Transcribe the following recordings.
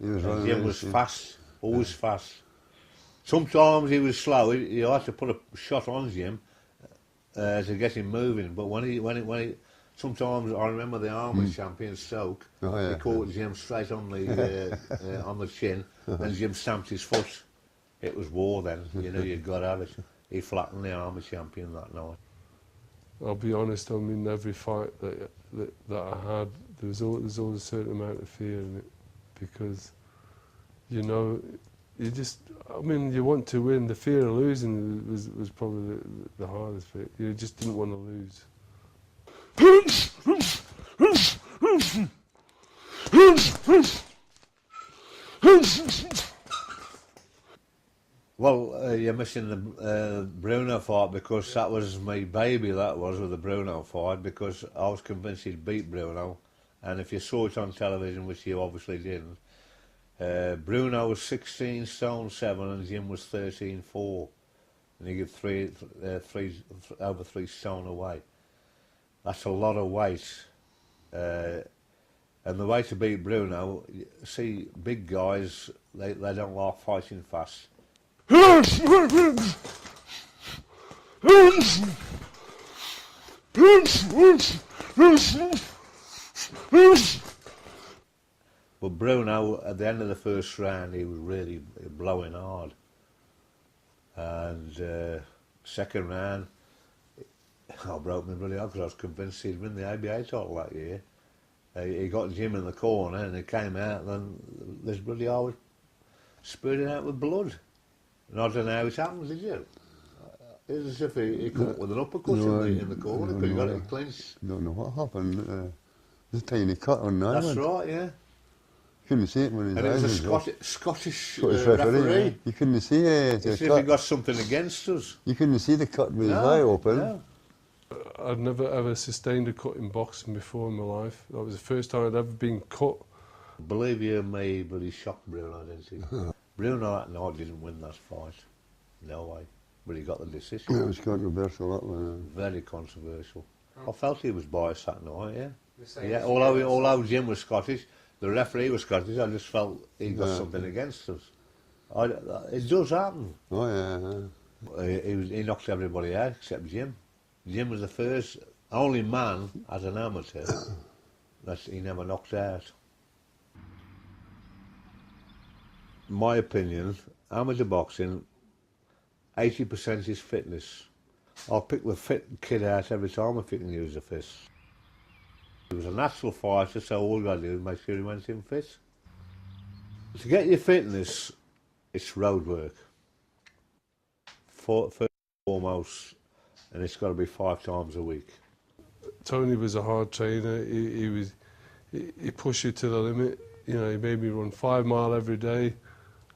And Jim was fast, always fast. Sometimes he was slow. You had to put a shot on Jim to get him moving. But when he, sometimes I remember the Armour champion Stoke. He caught Jim straight on the chin, and Jim stamped his foot. It was war then. You knew you'd got to have it. He flattened the Armour champion that night. I'll be honest. I mean, every fight that I had, there's always a certain amount of fear in it, because, you know, I mean, you want to win. The fear of losing was probably the hardest bit. You just didn't want to lose. Well, you're missing the Bruno fight, because that was my baby, that was, with the Bruno fight, because I was convinced he'd beat Bruno, and if you saw it on television, which you obviously didn't, Bruno was 16 stone 7 and Jim was 13.4, and he gave over 3 stone away. That's a lot of weight, and the way to beat Bruno, see, big guys, they don't like fighting fast. But Bruno, at the end of the first round, he was really blowing hard. And second round, I broke my bloody heart, because I was convinced he'd win the ABA title that year. He got Jim in the corner, and he came out, and then this bloody heart was spurting out with blood. And I don't know how it happened, did you? It was as if he come up with an uppercut in the corner, because he got it clinched. I don't know what happened. There's a tiny cut on that. That's right, yeah. Couldn't see it when his eyes. And it was a Scottish referee. Yeah. You couldn't see it. As if he got something against us. You couldn't see the cut with his eye open. No. I'd never ever sustained a cut in boxing before in my life. That was the first time I'd ever been cut. Believe you me, but he shocked Bruno, didn't he? Bruno that night didn't win that fight. No way. But he got the decision. It was controversial, that one. Very controversial. I felt he was biased that night, yeah. Yeah, although Jim was Scottish, the referee was Scottish, I just felt he got something against us. It does happen. Oh, yeah. He knocked everybody out except Jim. Jim was the only man as an amateur that he never knocked out. In my opinion, amateur boxing, 80% is fitness. I'll pick the fit kid out every time if he can use a fist. He was a natural fighter, so all you got to do is make sure he went in fit. To get your fitness, it's road work. First and foremost, and it's got to be 5 times a week. Tony was a hard trainer. He pushed you to the limit. You know, he made me run 5 miles every day,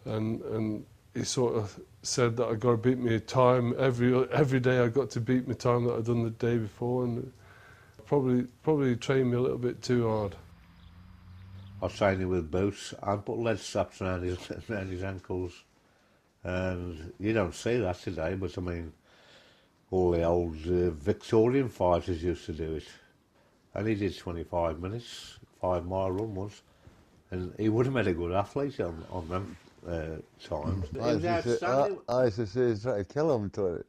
and he sort of said that I got to beat my time every day. I got to beat my time that I'd done the day before, and probably trained me a little bit too hard. I trained him with boots and put lead straps around his ankles, and you don't see that today. But I mean, all the old Victorian fighters used to do it, and he did 25 minutes, 5-mile run once, and he would have made a good athlete on them times. I used to say he's trying to kill him, Tony.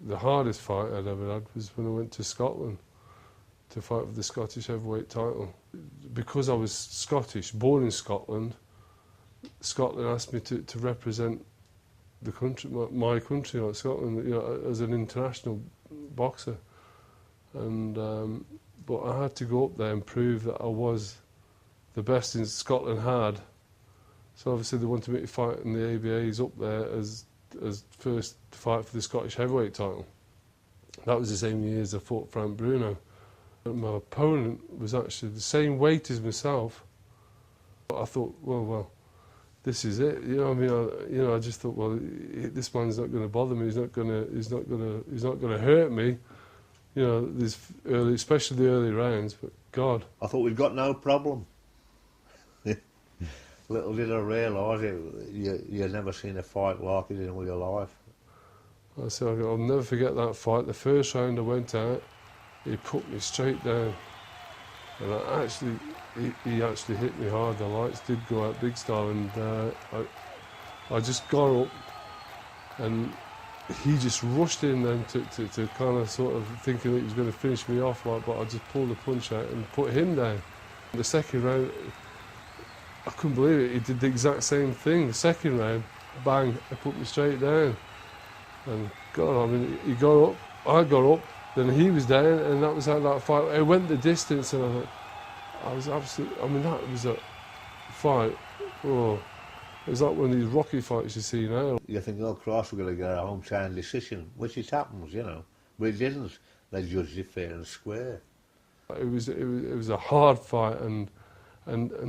The hardest fight I'd ever had was when I went to Scotland to fight for the Scottish heavyweight title. Because I was Scottish, born in Scotland, Scotland asked me to represent the country, my country, like Scotland, you know, as an international boxer. And but I had to go up there and prove that I was the best in Scotland had. So obviously they wanted me to fight in the ABAs up there as first to fight for the Scottish heavyweight title. That was the same year as I fought Frank Bruno. And my opponent was actually the same weight as myself. But I thought, well, this is it. You know, I mean, I just thought, well, this man's not going to bother me. He's not going to hurt me. You know, especially the early rounds. But God, I thought we've got no problem. Little did I realise you'd never seen a fight like it in all your life. I said, I'll never forget that fight. The first round I went out, he put me straight down. And he actually hit me hard. The lights did go out big style, and I just got up, and he just rushed in then to kind of sort of thinking that he was going to finish me off, like, but I just pulled the punch out and put him down. The second round, I couldn't believe it. He did the exact same thing. The second round, bang, he put me straight down. And God, I mean, he got up, I got up, then he was down, and that was how that fight. It went the distance, and I thought, I was absolutely. I mean, that was a fight. Oh, it was like one of these Rocky fights you see now. You think, oh, Christ, we're going to get a hometown decision, which it happens, you know, but it didn't. They judged it fair and square. It was a hard fight, and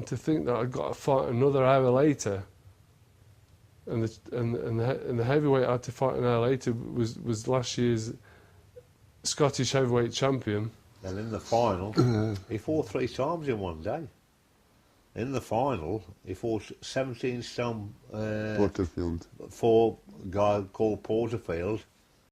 to think that I got to fight another hour later, and the heavyweight I had to fight an hour later was last year's Scottish heavyweight champion. And in the final, he fought 3 times in one day. In the final, he fought 17 stone Porterfield. for a guy called Porterfield,